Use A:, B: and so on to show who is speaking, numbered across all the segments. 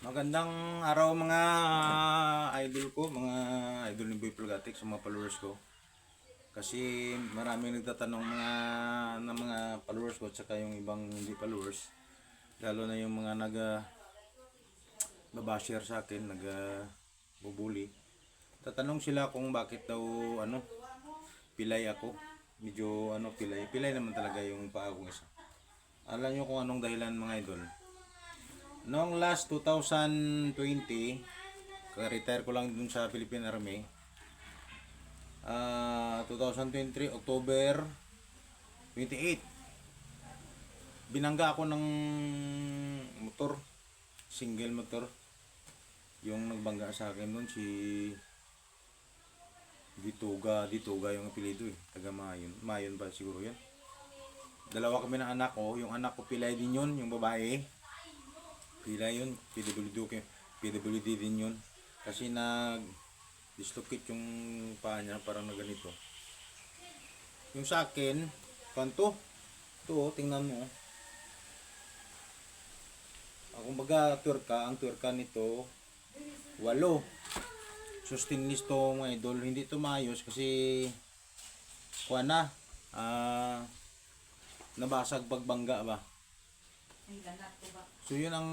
A: Magandang araw mga idol ko, mga idol ni Boy Plagatik sa mga followers ko. Kasi maraming nagtatanong ng mga followers ko at saka yung ibang hindi followers. Lalo na yung mga babashare sa akin, bubuli. Tatanong sila kung bakit daw pilay ako. Medyo pilay. Pilay naman talaga yung paa ko isa. Alam nyo kung anong dahilan mga idol? Noong last 2020, ka-retire ko lang dun sa Philippine Army. 2023, October 28. Binangga ako ng motor, single motor. Yung nagbangga sa akin nun si Dituga yung apelido eh. Taga Mayon. Mayon ba siguro yun? Dalawa kami ng anak ko. Yung anak ko pilay din yun, yung babae. Pila yun, PWD din yun. Kasi dislocate yung paa niya, parang na ganito. Yung sa akin, kanto. Ito, tingnan mo. Kumbaga, ang turka nito, 8. So, stainless to mga idol. Hindi to maayos kasi, kuha na, nabasag pagbangga ba. So yun ang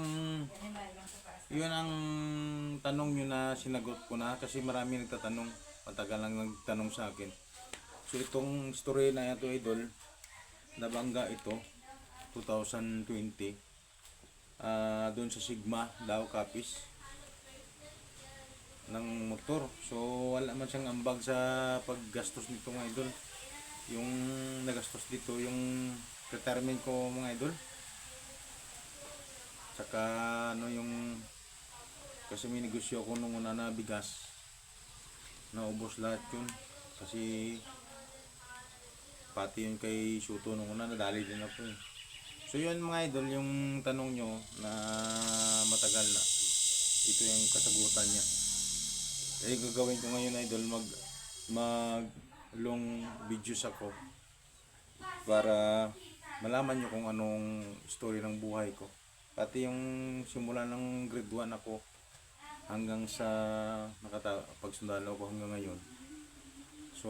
A: tanong nyo na sinagot ko na kasi marami nagtatanong, matagal lang nagtanong sa akin. So itong story na ito idol, nabangga ito 2020 doon sa Sigma Davao Capiz ng motor. So wala man siyang ambag sa paggastos nito mga idol. Yung nagastos dito yung retirement ko mga idol. Saka kasi may negosyo ako nung una na bigas, naubos lahat yun kasi pati yun kay Shuto nung una nadali din ako eh. So yun mga idol, yung tanong nyo na matagal na, ito yung kasagutan niya. Gagawin ko ngayon idol, mag long videos ako para malaman nyo kung anong story ng buhay ko. Pati yung simula ng grade 1 ako hanggang sa pagsundalo ko hanggang ngayon. So,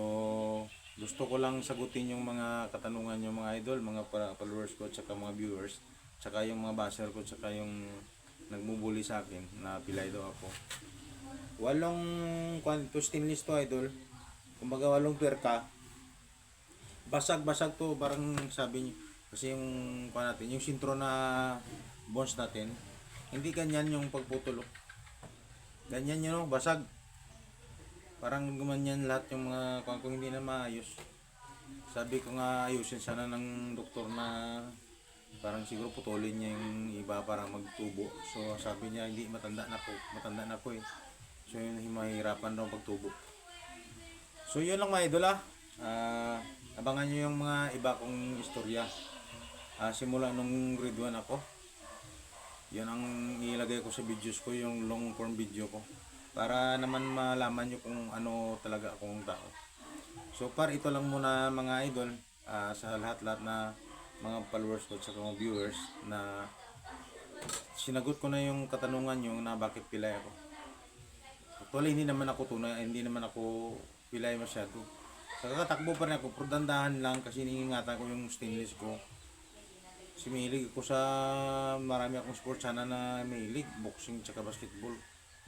A: gusto ko lang sagutin yung mga katanungan nyo mga idol, mga followers ko, tsaka mga viewers, tsaka yung mga basher ko, tsaka yung nagmubuli sa akin na pilay daw ako. 8 stainless to idol. Kumbaga 8 tuwerka. Basag-basag to, parang sabi niyo. Kasi yung natin, yung sintro na bones natin, hindi ganyan yung pagputol. Ganyan yun, basag. Parang gumanyan lahat yung mga kung hindi na maayos. Sabi ko nga ayusin sana ng doktor na parang siguro putulin niya yung iba parang magtubo. So sabi niya hindi, matanda na ko eh. So yun, mahirapan daw pagtubo. So yun lang mga idol abangan nyo yung mga iba kong istorya. Simula nung grade 1 ako, yan ang ilagay ko sa videos ko, yung long form video ko, para naman malaman nyo kung ano talaga akong tao. So ito lang muna mga idol, sa lahat-lahat na mga followers ko at mga viewers, na sinagot ko na yung katanungan nyo na bakit pilay ako. Actually hindi naman ako pilay masyado. Kakatakbo pa rin ako, pero dandahan lang kasi iniingatan ko yung stainless ko. Milig ko sa marami akong sports sana na mahilig, boxing tsaka basketball.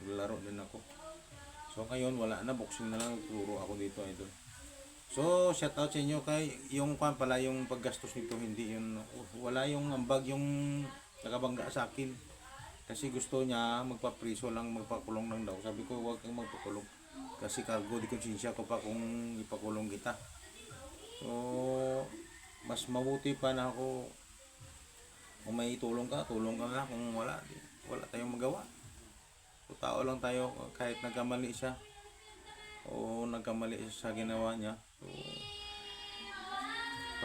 A: Naglalaro din ako. So ngayon wala na, boxing na lang turo ako dito idol. So shout out sa inyo kay yung pala yung paggastos nito, hindi yun, wala yung ambag yung nakabangga sa akin. Kasi gusto niya magpapriso lang, magpakulong lang daw. Sabi ko huwag kang magpakulong. Kasi cargo di konsensya ko pa kung ipakulong kita. So mas mabuti pa na ako. Kung may tulong ka na. Kung wala tayong magawa. So, tao lang tayo, kahit nagkamali siya o nagkamali sa ginawa niya. So,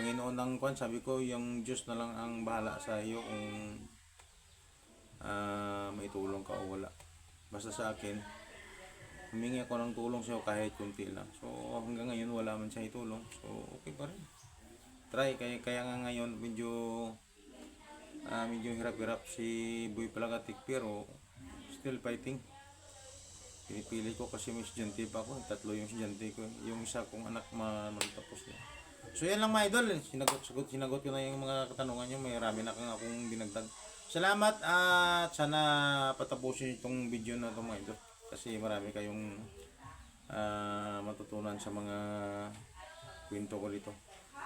A: Panginoon ng sabi ko, yung Diyos na lang ang bahala sa iyo kung may tulong ka o wala. Basta sa akin, humingi ako ng tulong sa iyo kahit kunti lang. So, hanggang ngayon wala man siya itulong. So, okay pa rin. Try, kaya nga ngayon medyo hirap-hirap si Boy Plagatik, pero still fighting. Pinipili ko kasi may estudyante pa ako. Tatlo yung estudyante ko. Yung isa kong anak matapos na. So yan lang mga idol. Sinagot ko na yung mga katanungan nyo. May rami na akong dinagdag. Salamat at sana patapusin itong video na ito mga idol. Kasi marami kayong matutunan sa mga kwento ko dito.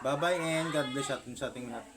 A: Bye bye and God bless sa ating lahat.